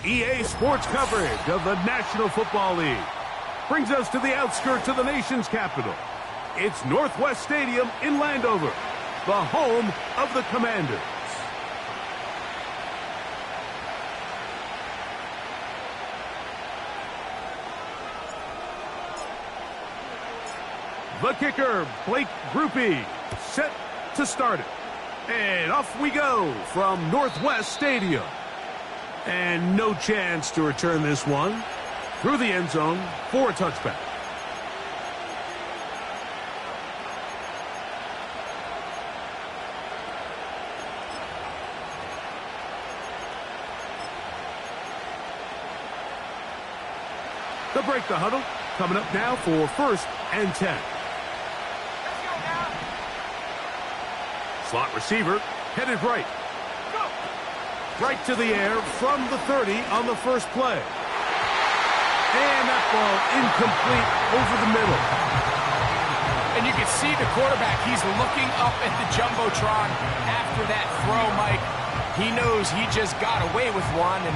EA Sports coverage of the National Football League brings us to the outskirts of the nation's capital. It's Northwest Stadium in Landover, the home of the Commanders. The kicker, Blake Grupe, set to start it. And off we go from Northwest Stadium. And no chance to return this one through the end zone for a touchback. To break the huddle, coming up now for 1st and 10. Slot receiver, headed right. Right to the air from the 30 on the first play. And that ball incomplete over the middle. And you can see the quarterback, he's looking up at the Jumbotron after that throw, Mike. He knows he just got away with one, and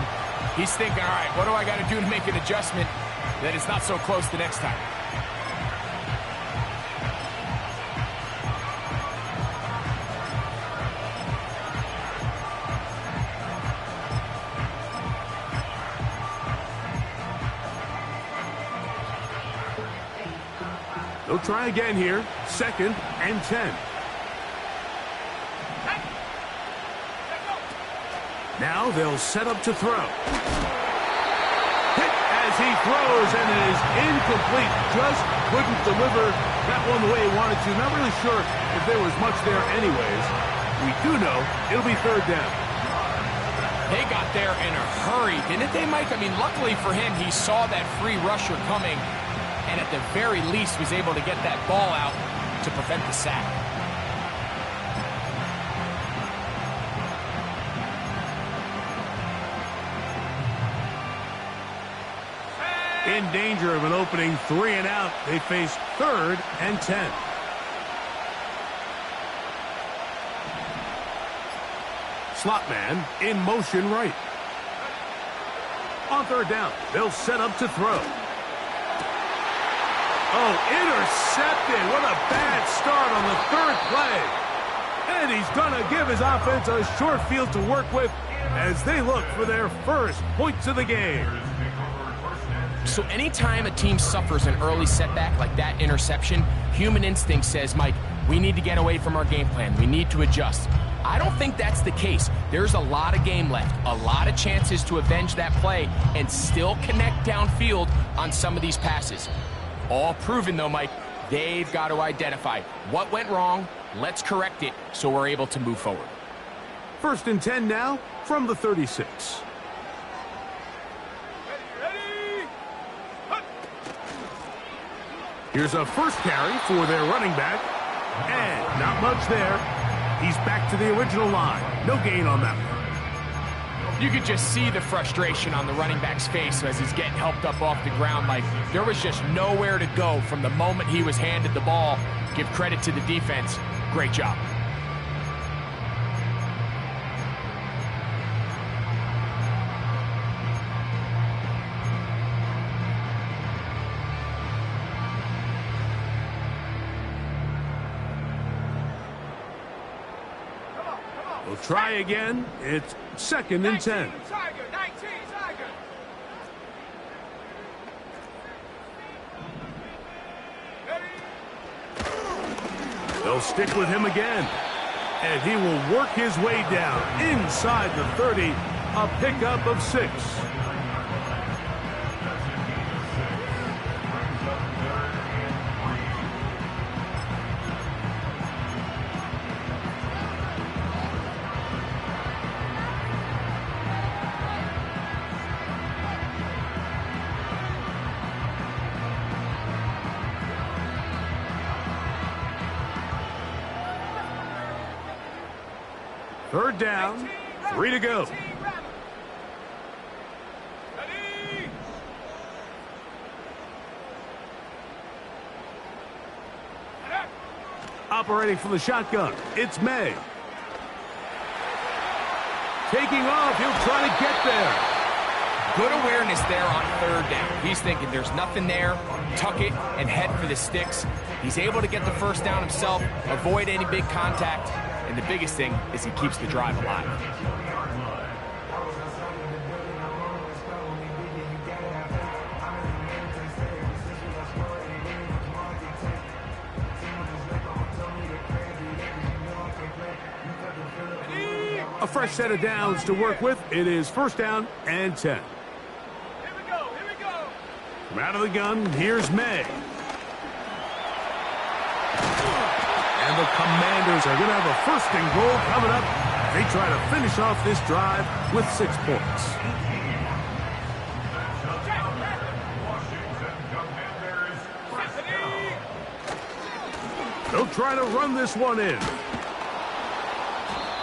he's thinking, all right, what do I got to do to make an adjustment that it's not so close the next time? They'll try again here. 2nd and 10. Now they'll set up to throw. Hit as he throws, and it is incomplete. Just couldn't deliver that one the way he wanted to. Not really sure if there was much there anyways. We do know it'll be 3rd down. They got there in a hurry, didn't they, Mike? I mean, luckily for him, he saw that free rusher coming, and at the very least was able to get that ball out to prevent the sack. In danger of an opening 3 and out, they face 3rd and 10. Slot man in motion right. On 3rd down, they'll set up to throw. Oh, intercepted. What a bad start on the 3rd play. And he's going to give his offense a short field to work with as they look for their first points of the game. So anytime a team suffers an early setback like that interception, human instinct says, Mike, we need to get away from our game plan. We need to adjust. I don't think that's the case. There's a lot of game left, a lot of chances to avenge that play and still connect downfield on some of these passes. All proven, though, Mike, they've got to identify what went wrong, let's correct it so we're able to move forward. 1st and 10 now from the 36. Here's a first carry for their running back, and not much there. He's back to the original line. No gain on that one. You could just see the frustration on the running back's face as he's getting helped up off the ground. Like, there was just nowhere to go from the moment he was handed the ball. Give credit to the defense. Great job. We'll try again. It's 2nd and 10. They'll stick with him again. And he will work his way down inside the 30. A pickup of 6. Third down, 3 to go. Operating from the shotgun, it's May. Taking off, he'll try to get there. Good awareness there on third down. He's thinking there's nothing there, tuck it, and head for the sticks. He's able to get the first down himself, avoid any big contact, and the biggest thing is he keeps the drive alive. A fresh set of downs to work with. It is first down and 10. Here we go. From out of the gun, here's May. And the Commanders are going to have a first and goal coming up. They try to finish off this drive with 6 points. They'll try to run this one in.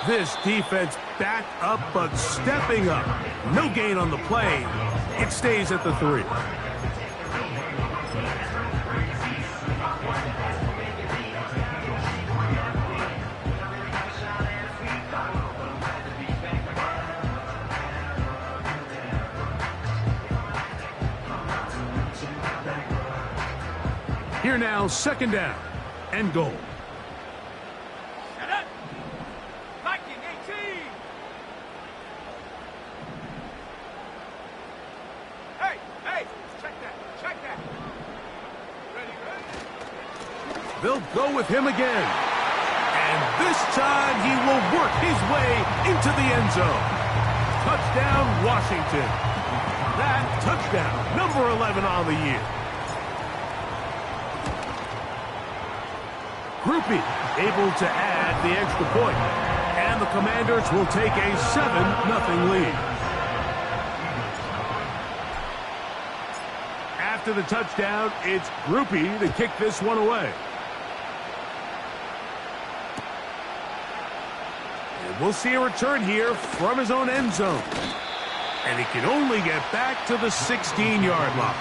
This defense back up, but stepping up. No gain on the play. It stays at the 3. Here now, second down and goal. They'll go with him again. And this time he will work his way into the end zone. Touchdown, Washington. That touchdown, number 11 on the year. Groupie able to add the extra point. And the Commanders will take a 7-0 lead. After the touchdown, it's Groupie to kick this one away. We'll see a return here from his own end zone. And he can only get back to the 16-yard line.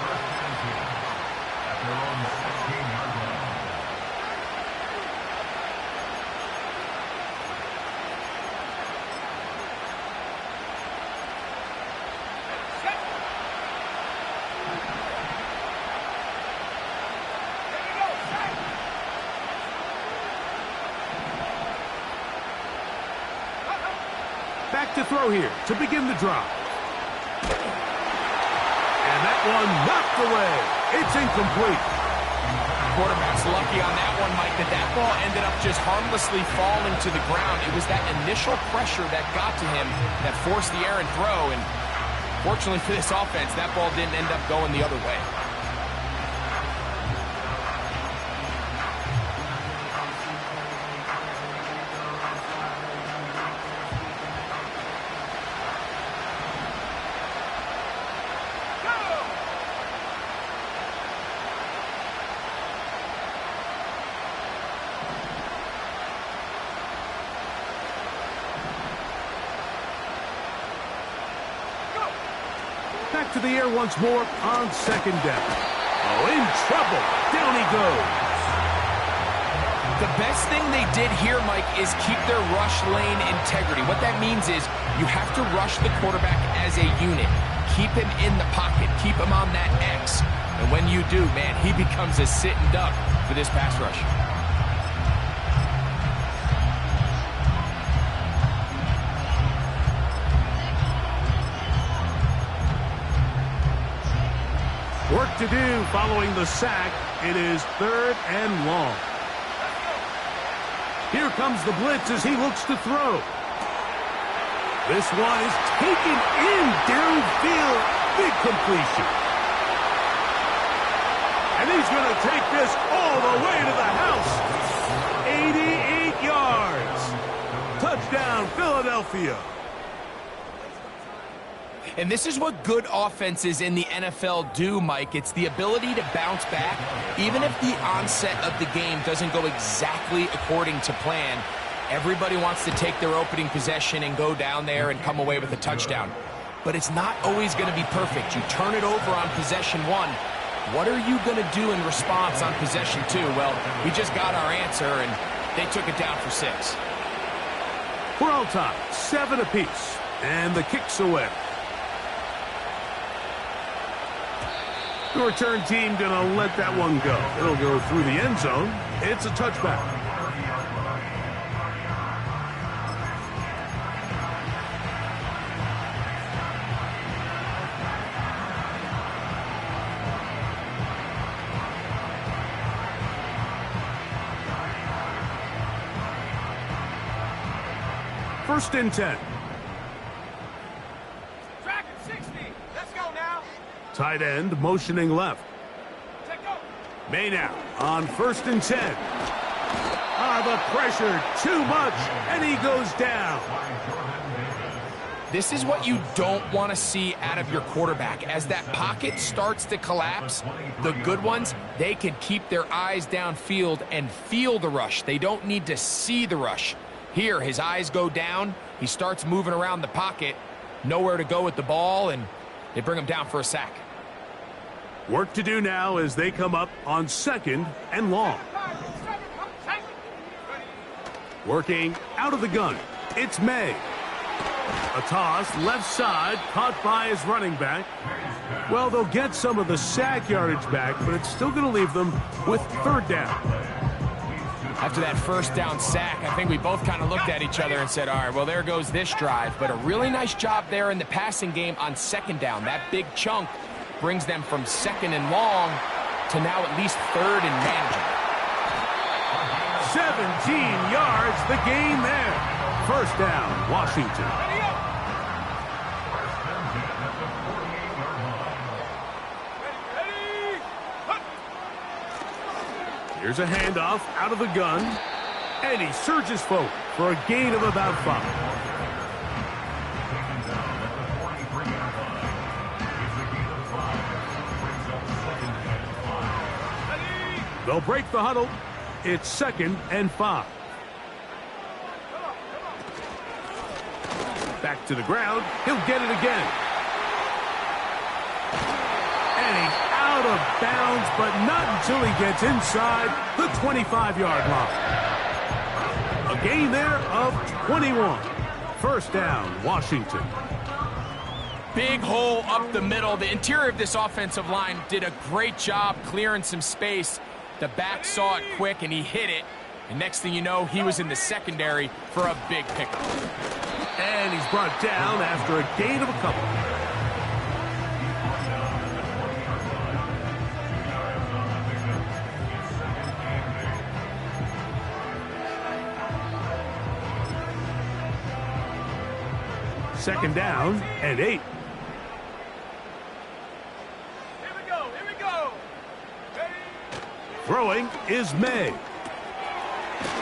Back to throw here to begin the drive. And that one knocked away. It's incomplete. Quarterback's lucky on that one, Mike, that ball ended up just harmlessly falling to the ground. It was that initial pressure that got to him that forced the errant throw. And fortunately for this offense, that ball didn't end up going the other way. Back to the air once more on second down. Oh, in trouble. Down he goes. The best thing they did here, Mike, is keep their rush lane integrity. What that means is you have to rush the quarterback as a unit. Keep him in the pocket. Keep him on that X. And when you do, man, he becomes a sitting duck for this pass rush. Work to do following the sack. It is third and long. Here comes the blitz as he looks to throw. This one is taken in downfield. Big completion. And he's going to take this all the way to the house. 88 yards. Touchdown, Philadelphia. And this is what good offenses in the NFL do, Mike. It's the ability to bounce back, even if the onset of the game doesn't go exactly according to plan. Everybody wants to take their opening possession and go down there and come away with a touchdown. But it's not always going to be perfect. You turn it over on possession 1. What are you going to do in response on possession 2? Well, we just got our answer, and they took it down for 6. We're all tied, 7 apiece, and the kick's away. The return team going to let that one go. It'll go through the end zone. It's a touchback. First and 10. Track at 60. Let's go now. Tight end motioning left. Take go. May now on first and 10. The pressure too much, and he goes down. This is what you don't want to see out of your quarterback. As that pocket starts to collapse, the good ones, they can keep their eyes downfield and feel the rush. They don't need to see the rush. Here, his eyes go down. He starts moving around the pocket. Nowhere to go with the ball, and they bring him down for a sack. Work to do now as they come up on second and long. Working out of the gun. It's May. A toss left side, caught by his running back. Well, they'll get some of the sack yardage back, but it's still going to leave them with third down. After that first down sack, I think we both kind of looked at each other and said, all right, well, there goes this drive. But a really nice job there in the passing game on second down. That big chunk brings them from second and long to now at least third and manageable. 17 yards, the gain there. First down, Washington. Here's a handoff out of the gun, and he surges forward for a gain of about 5. They'll break the huddle. It's second and 5. Back to the ground. He'll get it again. And he's out of bounds, but not until he gets inside the 25-yard line. A gain there of 21. First down, Washington. Big hole up the middle. The interior of this offensive line did a great job clearing some space. The back saw it quick, and he hit it. And next thing you know, he was in the secondary for a big pickup. And he's brought down after a gain of a couple. Second down and 8. Here we go. Here we go. Ready? Throwing is May.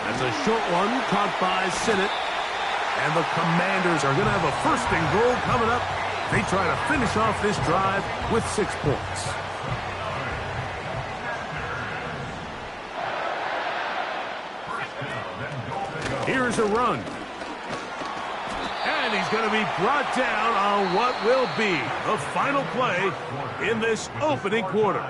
That's a short one caught by Sinnott. And the Commanders are going to have a first and goal coming up. They try to finish off this drive with 6 points. Here's a run. And he's going to be brought down on what will be the final play in this opening quarter.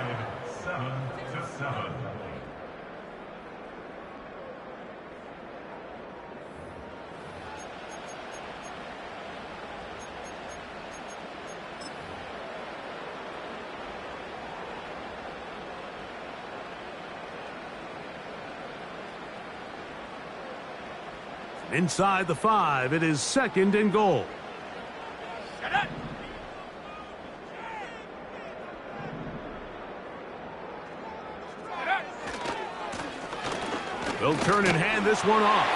Inside the 5, it is second and goal. They'll turn and hand this one off.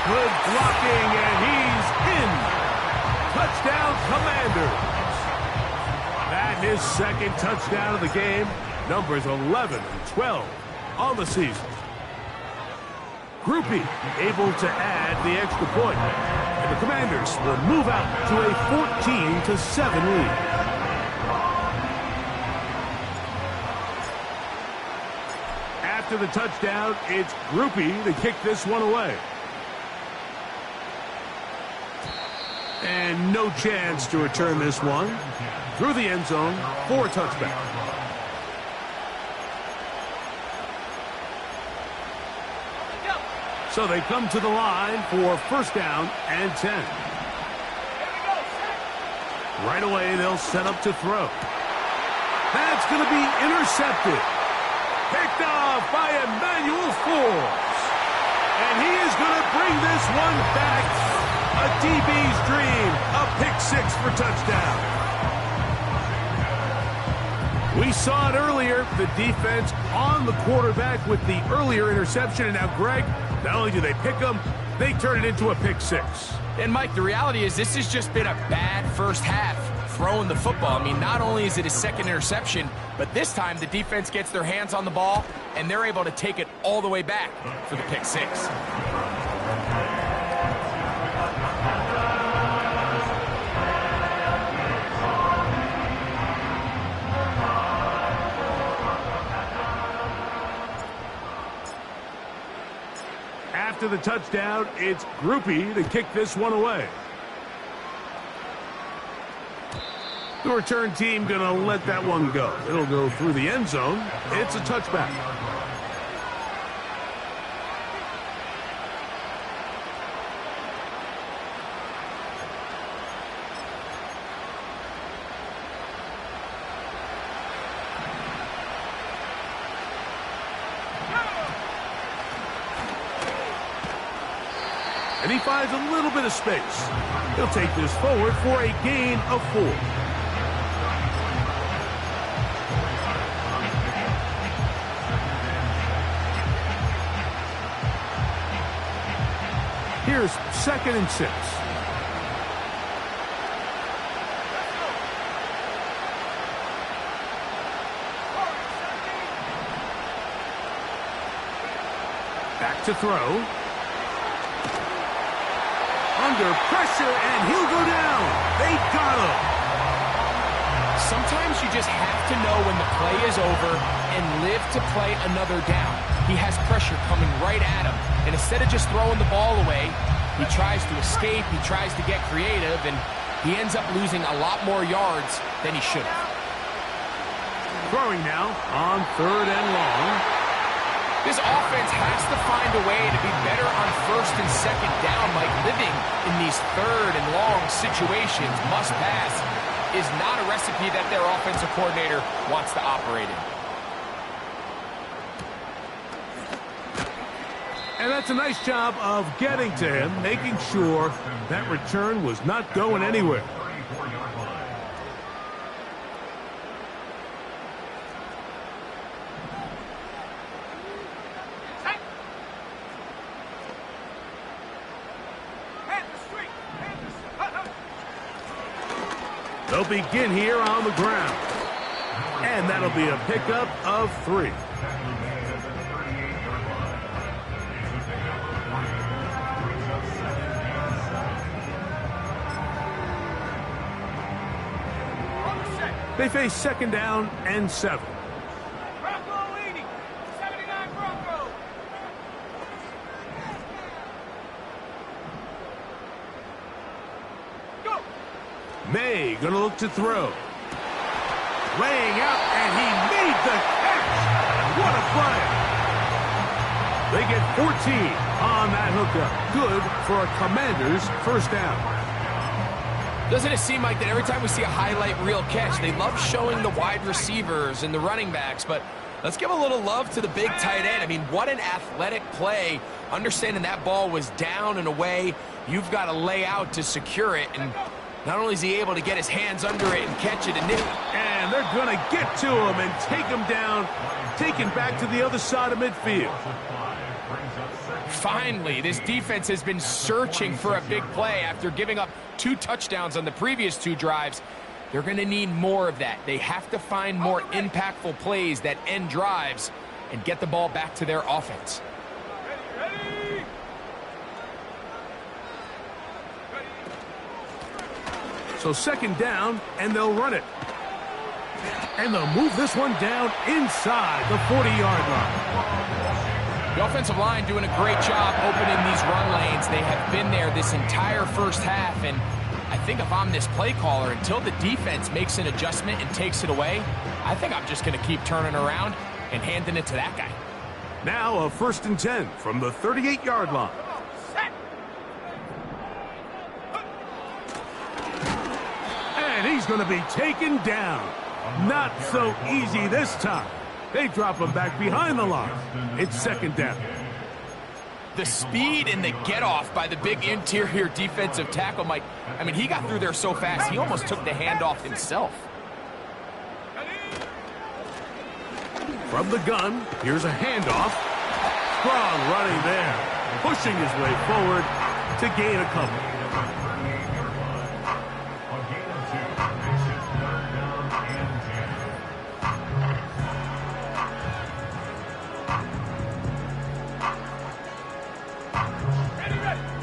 Good blocking, and he's in. Touchdown, Commanders. That his second touchdown of the game. Numbers 11 and 12 on the season. Groupie able to add the extra point. And the Commanders will move out to a 14-7 lead. After the touchdown, it's Groupie to kick this one away. And no chance to return this one through the end zone for a touchback. So they come to the line for first down and 10. Right away, they'll set up to throw. That's going to be intercepted. Picked off by Emmanuel Forbes. And he is going to bring this one back. A DB's dream. A pick-6 for touchdown. We saw it earlier. The defense on the quarterback with the earlier interception. And now, Greg, not only do they pick him, they turn it into a pick-6. And, Mike, the reality is this has just been a bad first half throwing the football. I mean, not only is it his second interception, but this time the defense gets their hands on the ball, and they're able to take it all the way back for the pick-6. After the touchdown, it's Groupie to kick this one away. The return team going to let that one go. It'll go through the end zone. It's a touchback. And he finds a little bit of space. He'll take this forward for a gain of 4. Here's 2nd and 6. Back to throw. Under pressure, and he'll go down. They got him. Sometimes you just have to know when the play is over and live to play another down. He has pressure coming right at him, and instead of just throwing the ball away, he tries to escape, he tries to get creative, and he ends up losing a lot more yards than he should have. Throwing now on 3rd and long. This offense has to find a way to be better on 1st and 2nd down. Like, living in these 3rd and long situations, must pass, is not a recipe that their offensive coordinator wants to operate in. And that's a nice job of getting to him, making sure that return was not going anywhere. They'll begin here on the ground. And that'll be a pickup of 3. They face 2nd down and 7. Bronco leading. 79 Bronco. Go. May going to look to throw. Laying out, and he made the catch. What a play. They get 14 on that hookup. Good for a Commander's first down. Doesn't it seem like that every time we see a highlight reel catch, they love showing the wide receivers and the running backs, but let's give a little love to the big tight end. I mean, what an athletic play. Understanding that ball was down and away, you've got to lay out to secure it, and not only is he able to get his hands under it and catch it and nip it. And they're going to get to him and take him down, taken back to the other side of midfield. Finally, this defense has been searching for a big play after giving up 2 touchdowns on the previous 2 drives. They're going to need more of that. They have to find more impactful plays that end drives and get the ball back to their offense. Ready. So 2nd down, and they'll run it. And they'll move this one down inside the 40-yard line. The offensive line doing a great job opening these run lanes. They have been there this entire first half, and I think if I'm this play caller, until the defense makes an adjustment and takes it away, I think I'm just going to keep turning around and handing it to that guy. Now a 1st and 10 from the 38-yard line. And he's going to be taken down. Not so easy this time. They drop him back behind the line. It's 2nd down. The speed and the get-off by the big interior defensive tackle, Mike. I mean, he got through there so fast, he almost took the handoff himself. From the gun, here's a handoff. Strong running there, pushing his way forward to gain a couple.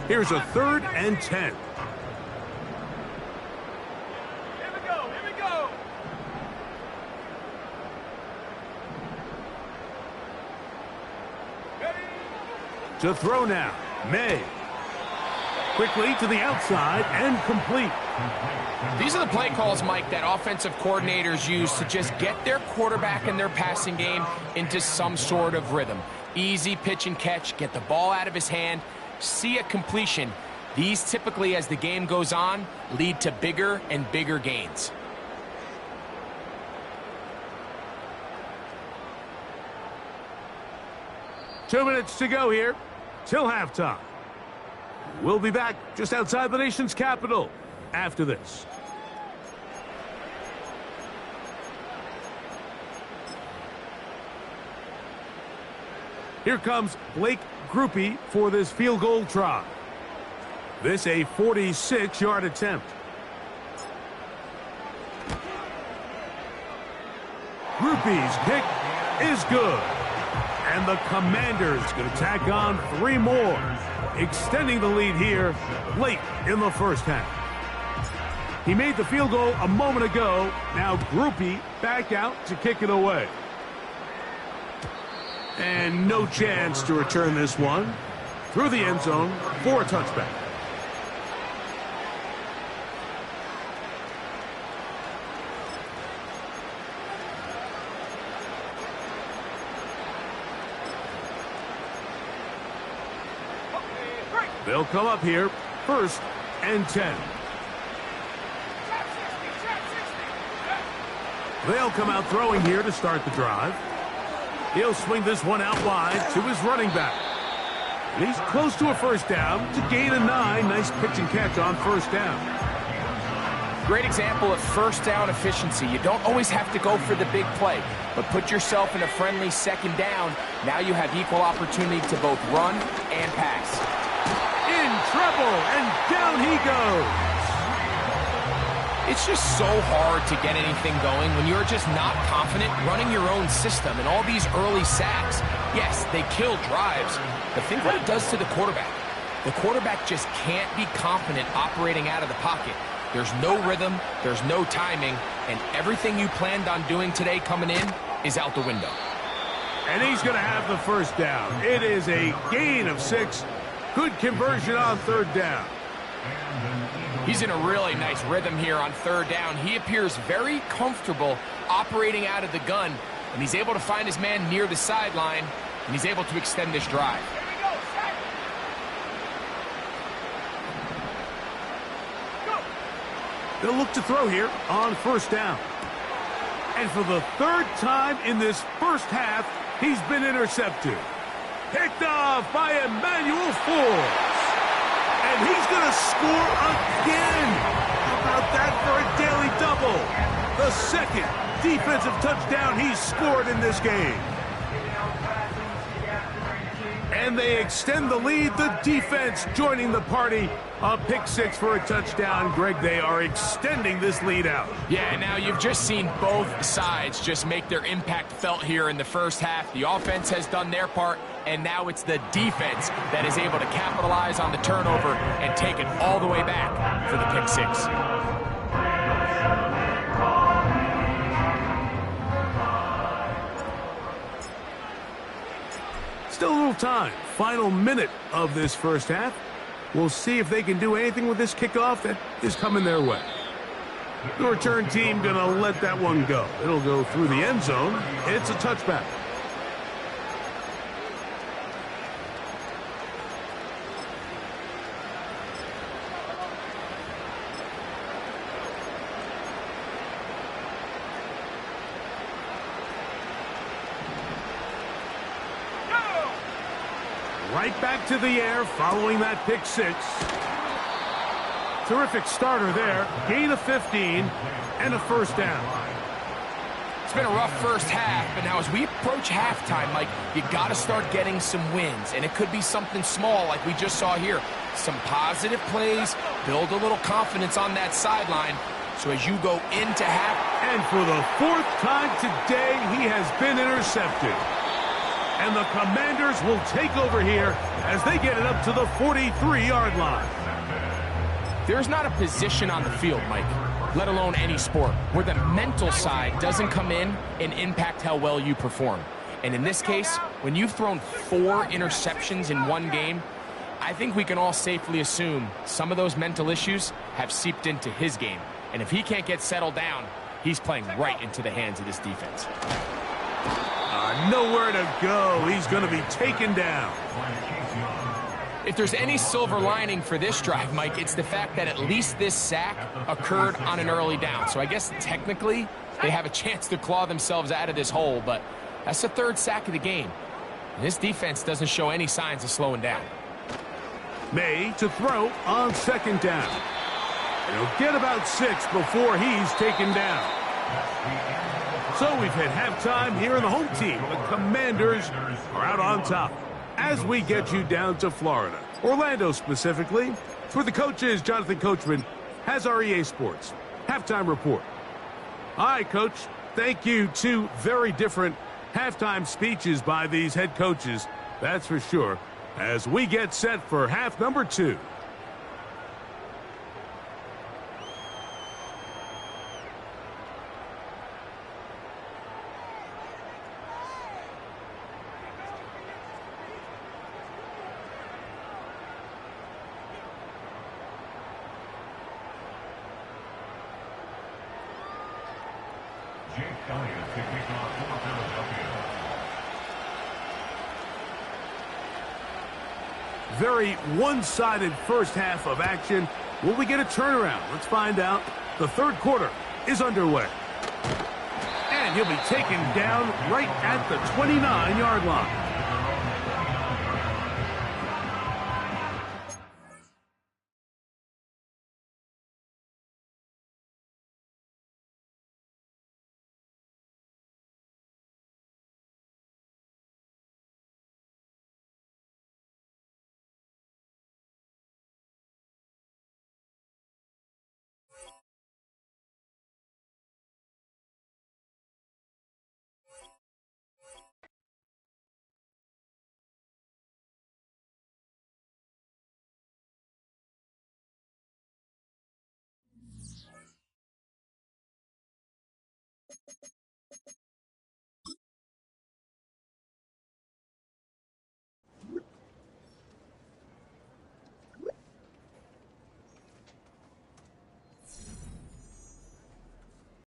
Here's a 3rd and 10. Here we go, here we go. To throw now, May. Quickly to the outside and complete. These are the play calls, Mike, that offensive coordinators use to just get their quarterback and their passing game into some sort of rhythm. Easy pitch and catch, get the ball out of his hand, see a completion. These typically, as the game goes on, lead to bigger and bigger gains. Two minutes to go here till halftime. We'll be back just outside the nation's capital after this. Here comes Blake Groupie for this field goal try. This a 46-yard attempt. Groupie's kick is good. And the Commanders going to tack on 3 more, extending the lead here late in the first half. He made the field goal a moment ago. Now Groupie back out to kick it away. And no chance to return this one through the end zone for a touchback. They'll come up here, 1st and 10. They'll come out throwing here to start the drive. He'll swing this one out wide to his running back. And he's close to a 1st down to gain a 9. Nice pitch and catch on 1st down. Great example of 1st down efficiency. You don't always have to go for the big play, but put yourself in a friendly 2nd down. Now you have equal opportunity to both run and pass. In trouble, and down he goes. It's just so hard to get anything going when you're just not confident running your own system. And all these early sacks, yes, they kill drives, but think what it does to the quarterback. The quarterback just can't be confident operating out of the pocket. There's no rhythm, there's no timing, and everything you planned on doing today coming in is out the window. And he's going to have the 1st down. It is a gain of 6. Good conversion on 3rd down. He's in a really nice rhythm here on 3rd down. He appears very comfortable operating out of the gun, and he's able to find his man near the sideline, and he's able to extend this drive. They'll look to throw here on 1st down. And for the 3rd time in this first half, he's been intercepted. Picked off by Emmanuel Forbes. And he's going to score again. How about that for a daily double? The 2nd defensive touchdown he's scored in this game. And they extend the lead. The defense joining the party. A pick 6 for a touchdown. Greg, they are extending this lead out. Yeah, now you've just seen both sides just make their impact felt here in the first half. The offense has done their part, and now it's the defense that is able to capitalize on the turnover and take it all the way back for the pick 6. Still a little time. Final minute of this first half. We'll see if they can do anything with this kickoff that is coming their way. The return team going to let that one go. It'll go through the end zone. It's a touchback. Right back to the air following that pick six. Terrific starter there. Gain of 15 and a first down. It's been a rough first half, but now as we approach halftime, Mike, you got to start getting some wins. And it could be something small like we just saw here. Some positive plays, build a little confidence on that sideline. So as you go into half. And for the fourth time today, he has been intercepted. And the Commanders will take over here as they get it up to the 43-yard line. There's not a position on the field, Mike, let alone any sport, where the mental side doesn't come in and impact how well you perform. And in this case, when you've thrown 4 interceptions in one game, I think we can all safely assume some of those mental issues have seeped into his game. And if he can't get settled down, he's playing right into the hands of this defense. Nowhere to go. He's going to be taken down. If there's any silver lining for this drive, Mike, it's the fact that at least this sack occurred on an early down. So I guess technically they have a chance to claw themselves out of this hole, but that's the 3rd sack of the game. And this defense doesn't show any signs of slowing down. May to throw on 2nd down. He'll get about 6 before he's taken down. So we've hit halftime here in the home team. The Commanders are out on top. As we get you down to Florida, Orlando specifically, for the coaches, Jonathan Coachman has our EA Sports halftime report. All right, Coach, thank you. 2 very different halftime speeches by these head coaches, that's for sure, as we get set for half number 2. Very one-sided first half of action. Will we get a turnaround? Let's find out. The 3rd quarter is underway. And he'll be taken down right at the 29-yard line.